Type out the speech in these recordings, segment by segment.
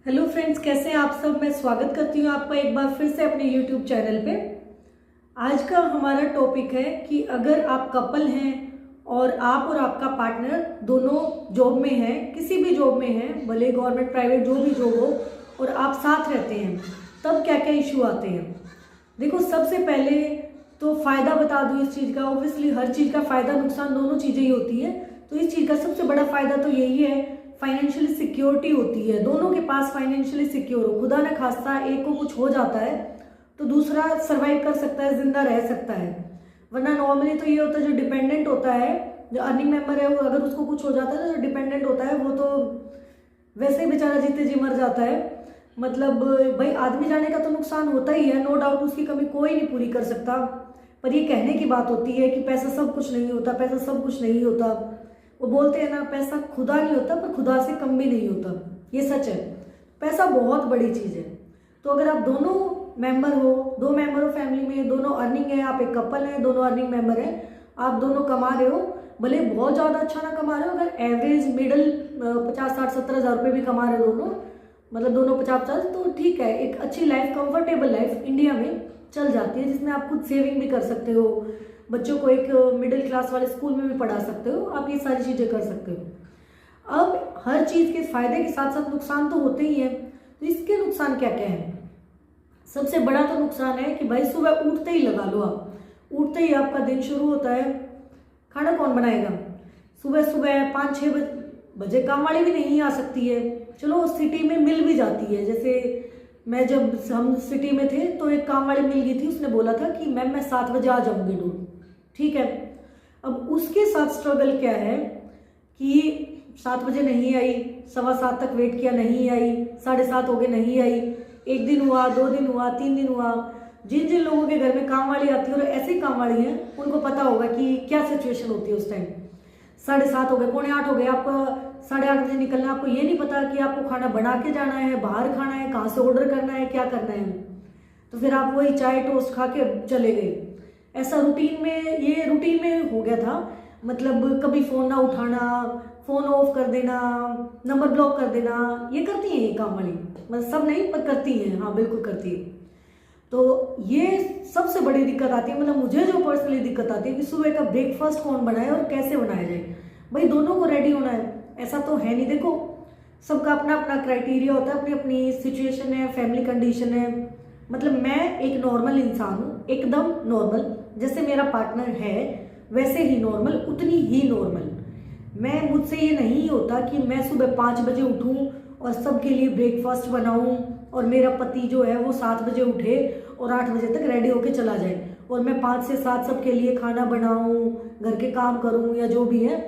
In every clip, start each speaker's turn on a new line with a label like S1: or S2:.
S1: Hello friends, कैसे हैं आप सब। मैं स्वागत करती हूँ आपका एक बार फिर से अपने यूट्यूब चैनल पे। आज का हमारा टॉपिक है कि अगर आप कपल हैं और आप और आपका पार्टनर दोनों जॉब में हैं, किसी भी जॉब में हैं, भले गवर्नमेंट प्राइवेट जो भी जॉब हो, और आप साथ रहते हैं, तब क्या क्या इशू आते हैं। देखो, सबसे पहले तो फ़ायदा बता दूँ इस चीज़ का। ऑब्वियसली हर चीज़ का फ़ायदा नुकसान दोनों चीज़ें ही होती है। तो इस चीज़ का सबसे बड़ा फ़ायदा तो यही है, फाइनेंशियली सिक्योरिटी होती है। दोनों के पास फाइनेंशियली सिक्योर हो, खुदा न खास्ता एक को कुछ हो जाता है तो दूसरा सरवाइव कर सकता है, जिंदा रह सकता है। वरना नॉर्मली तो ये होता है, जो डिपेंडेंट होता है, जो अर्निंग मेंबर है, वो अगर उसको कुछ हो जाता है, तो जो डिपेंडेंट होता है वो तो वैसे ही बेचारा जीते जी मर जाता है। मतलब भाई, आदमी जाने का तो नुकसान होता ही है, नो डाउट, उसकी कमी कोई नहीं पूरी कर सकता। पर ये कहने की बात होती है कि पैसा सब कुछ नहीं होता, पैसा सब कुछ नहीं होता। वो बोलते हैं ना, पैसा खुदा नहीं होता पर खुदा से कम भी नहीं होता। ये सच है, पैसा बहुत बड़ी चीज़ है। तो अगर आप दोनों मेंबर हो, दो मेंबर हो फैमिली में, दोनों अर्निंग है, आप एक कपल है, दोनों अर्निंग मेंबर है, आप दोनों कमा रहे हो, भले बहुत ज़्यादा अच्छा ना कमा रहे हो, अगर एवरेज मिडल 50-60-70 हज़ार रुपये भी कमा रहे हो दोनों, मतलब दोनों 50-50, तो ठीक है, एक अच्छी लाइफ, कंफर्टेबल लाइफ इंडिया में चल जाती है, जिसमें आप खुद सेविंग भी कर सकते हो, बच्चों को एक मिडिल क्लास वाले स्कूल में भी पढ़ा सकते हो, आप ये सारी चीज़ें कर सकते हो। अब हर चीज़ के फायदे के साथ साथ नुकसान तो होते ही हैं। तो इसके नुकसान क्या क्या हैं। सबसे बड़ा तो नुकसान है कि भाई, सुबह उठते ही लगा लो, आप उठते ही आपका दिन शुरू होता है, खाना कौन बनाएगा। सुबह सुबह 5-6 बजे काम वाली भी नहीं आ सकती है। चलो सिटी में मिल भी जाती है, जैसे मैं जब हम सिटी में थे तो एक काम वाली मिल गई थी, उसने बोला था कि मैम मैं 7 बजे आ जाऊंगी डूर, ठीक है। अब उसके साथ स्ट्रगल क्या है कि 7 बजे नहीं आई, 7:15 तक वेट किया, नहीं आई, 7:30 हो गए, नहीं आई, एक दिन हुआ, 2 दिन हुआ, 3 दिन हुआ। जिन जिन लोगों के घर में काम वाली आती है और ऐसी काम वाली है, उनको पता होगा कि क्या सिचुएशन होती है उस टाइम। 7:30 हो गए, 7:45 हो गए, आपको 8:30 बजे निकलना, आपको ये नहीं पता कि आपको खाना बना के जाना है, बाहर खाना है, कहाँ से ऑर्डर करना है, क्या करना है। तो फिर आप वही चाय टोस्ट खा के चले गए। ऐसा रूटीन में, ये रूटीन में हो गया था। मतलब कभी फ़ोन ना उठाना, फ़ोन ऑफ कर देना, नंबर ब्लॉक कर देना, ये करती हैं ये काम वाली। मतलब सब नहीं पर करती हैं, हाँ बिल्कुल करती है। तो ये सबसे बड़ी दिक्कत आती है। मतलब मुझे जो पर्सनली दिक्कत आती है कि सुबह का ब्रेकफास्ट कौन बनाए और कैसे बनाया जाए। भाई दोनों को रेडी होना है, ऐसा तो है नहीं। देखो, सबका अपना अपना क्राइटेरिया होता है, अपनी अपनी सिचुएशन है, फैमिली कंडीशन है। मतलब मैं एक नॉर्मल इंसान हूँ, एकदम नॉर्मल, जैसे मेरा पार्टनर है वैसे ही नॉर्मल, उतनी ही नॉर्मल। मैं, मुझसे ये नहीं होता कि मैं सुबह 5 बजे उठूँ और सबके लिए ब्रेकफास्ट बनाऊँ, और मेरा पति जो है वो 7 बजे उठे और 8 बजे तक रेडी होके चला जाए, और मैं 5 से 7 सबके लिए खाना बनाऊँ, घर के काम करूँ या जो भी है,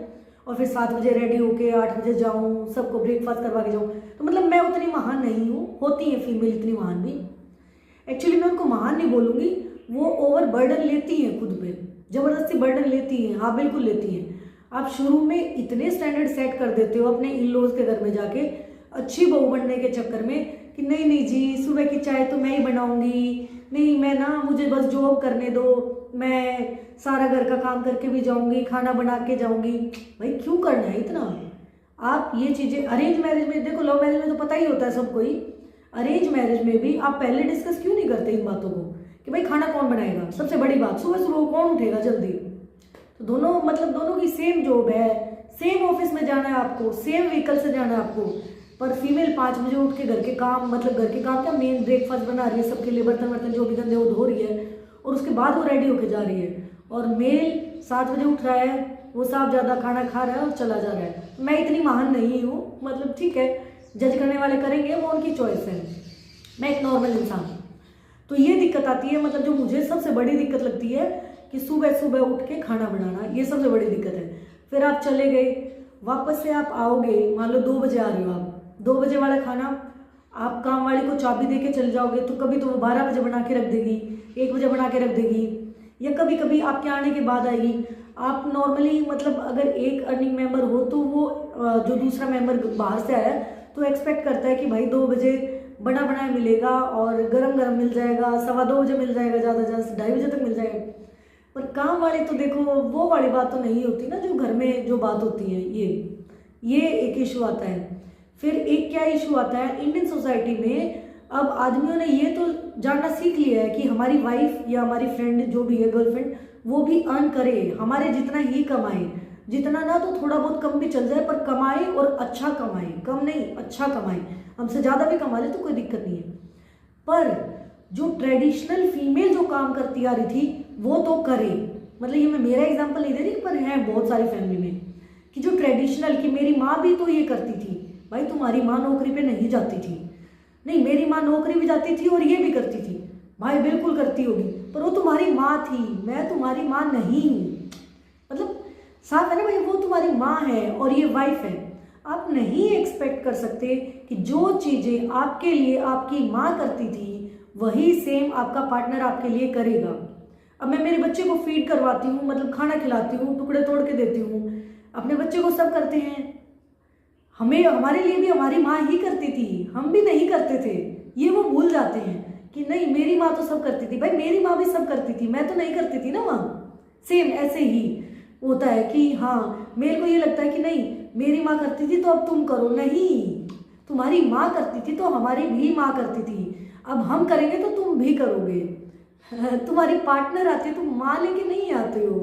S1: और फिर 7 बजे रेडी होके 8 बजे जाऊँ, सबको ब्रेकफास्ट करवा के जाऊँ। तो मतलब मैं उतनी महान नहीं हूँ, होती है फीमेल इतनी महान भी। एक्चुअली मैं उनको महान नहीं बोलूँगी, वो ओवर बर्डन लेती हैं खुद पे, ज़बरदस्ती बर्डन लेती हैं, हाँ बिल्कुल लेती हैं। आप शुरू में इतने स्टैंडर्ड सेट कर देते हो अपने इन लॉज के घर में जाके, अच्छी बहू बनने के चक्कर में, कि नहीं नहीं जी, सुबह की चाय तो मैं ही बनाऊंगी, नहीं मैं ना, मुझे बस जॉब करने दो, मैं सारा घर का काम करके भी जाऊंगी, खाना बना के जाऊंगी। भाई क्यों करना है इतना। आप ये चीज़ें अरेंज मैरिज में देखो, लव मैरिज में तो पता ही होता है सबको ही। अरेंज मैरिज में भी आप पहले डिस्कस क्यों नहीं करते इन बातों को कि भाई खाना कौन बनाएगा। सबसे बड़ी बात, सुबह सुबह कौन उठेगा जल्दी। तो दोनों, मतलब दोनों की सेम जॉब है, सेम ऑफिस में जाना है आपको, सेम व्हीकल से जाना है आपको, पर फीमेल 5 बजे उठ के घर के काम, मतलब घर के काम क्या, मेन ब्रेकफास्ट बना रही है सबके लिए, बर्तन वर्तन जो भी गंदे वो धो रही है, और उसके बाद वो रेडी होके जा रही है। और मेल 7 बजे उठ रहा है, वो साफ ज़्यादा खाना खा रहा है और चला जा रहा है। मैं इतनी महान नहीं हूँ, मतलब ठीक है, जज करने वाले करेंगे, वो उनकी चॉइस है, मैं एक नॉर्मल इंसान हूँ। तो ये दिक्कत आती है, मतलब जो मुझे सबसे बड़ी दिक्कत लगती है कि सुबह सुबह उठ के खाना बनाना, ये सबसे बड़ी दिक्कत है। फिर आप चले गए, वापस से आप आओगे, मान लो 2 बजे आ रहे हो आप, 2 बजे वाला खाना आप काम वाली को चाबी दे के चले जाओगे, तो कभी तो वो 12 बजे बना के रख देगी, 1 बजे बना के रख देगी, या कभी कभी आपके आने के बाद आएगी। आप नॉर्मली, मतलब अगर एक अर्निंग मेंबर हो तो वो जो दूसरा मेंबर बाहर से आया तो एक्सपेक्ट करता है कि भाई 2 बजे बना बनाया मिलेगा और गरम गरम मिल जाएगा, 2:15 बजे मिल जाएगा, ज़्यादा ज़्यादा 2:30 बजे तक मिल जाएगा। पर काम वाले तो देखो, वो वाली बात तो नहीं होती ना, जो घर में जो बात होती है, ये एक इशू आता है। फिर एक क्या इशू आता है इंडियन सोसाइटी में, अब आदमियों ने ये तो जानना सीख लिया है कि हमारी वाइफ या हमारी फ्रेंड जो भी है, गर्लफ्रेंड, वो भी अर्न करे, हमारे जितना ही कमाए, जितना ना तो थोड़ा बहुत कम भी चल जाए पर कमाए और अच्छा कमाए, कम नहीं अच्छा कमाए, हमसे ज़्यादा भी कमा ले तो कोई दिक्कत नहीं है। पर जो ट्रेडिशनल फीमेल जो काम करती आ रही थी वो तो करे, मतलब ये मैं मेरा एग्जांपल नहीं दे रही पर है बहुत सारी फैमिली में कि जो ट्रेडिशनल, कि मेरी माँ भी तो ये करती थी। भाई तुम्हारी माँ नौकरी पे नहीं जाती थी, नहीं मेरी माँ नौकरी भी जाती थी और ये भी करती थी, भाई बिल्कुल करती होगी, पर वो तुम्हारी माँ थी, मैं तुम्हारी माँ नहीं हूँ। मतलब साफ है ना भाई, वो तुम्हारी माँ है और ये वाइफ है। आप नहीं एक्सपेक्ट कर सकते कि जो चीज़ें आपके लिए आपकी माँ करती थी वही सेम आपका पार्टनर आपके लिए करेगा। अब मैं मेरे बच्चे को फीड करवाती हूँ, मतलब खाना खिलाती हूँ, टुकड़े तोड़ के देती हूँ, अपने बच्चे को सब करते हैं, हमें हमारे लिए भी हमारी माँ ही करती थी, हम भी नहीं करते थे। ये वो भूल जाते हैं कि नहीं मेरी माँ तो सब करती थी। भाई मेरी माँ भी सब करती थी, मैं तो नहीं करती थी ना वहाँ। सेम ऐसे ही होता है कि हाँ मेरे को ये लगता है कि नहीं मेरी माँ करती थी तो अब तुम करो, नहीं तुम्हारी माँ करती थी तो हमारी भी माँ करती थी, अब हम करेंगे तो तुम भी करोगे। तुम्हारी पार्टनर आती है, तुम माँ लेके नहीं आते हो।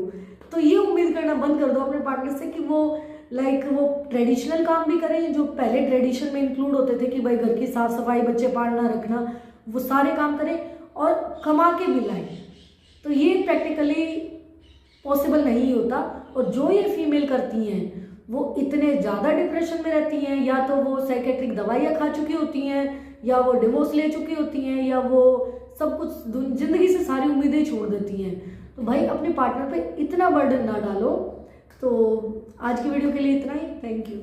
S1: तो ये उम्मीद करना बंद कर दो अपने पार्टनर से कि वो वो ट्रेडिशनल काम भी करें जो पहले ट्रेडिशन में इंक्लूड होते थे कि भाई घर की साफ सफाई, बच्चे पालना रखना, वो सारे काम करें और कमा के भी लाएं। तो ये प्रैक्टिकली पॉसिबल नहीं होता। और जो ये फीमेल करती हैं वो इतने ज़्यादा डिप्रेशन में रहती हैं, या तो वो साइकेट्रिक दवाइयाँ खा चुकी होती हैं, या वो डिवोर्स ले चुकी होती हैं, या वो सब कुछ जिंदगी से सारी उम्मीदें छोड़ देती हैं। तो भाई अपने पार्टनर पे इतना बर्डन ना डालो। तो आज की वीडियो के लिए इतना ही, थैंक यू।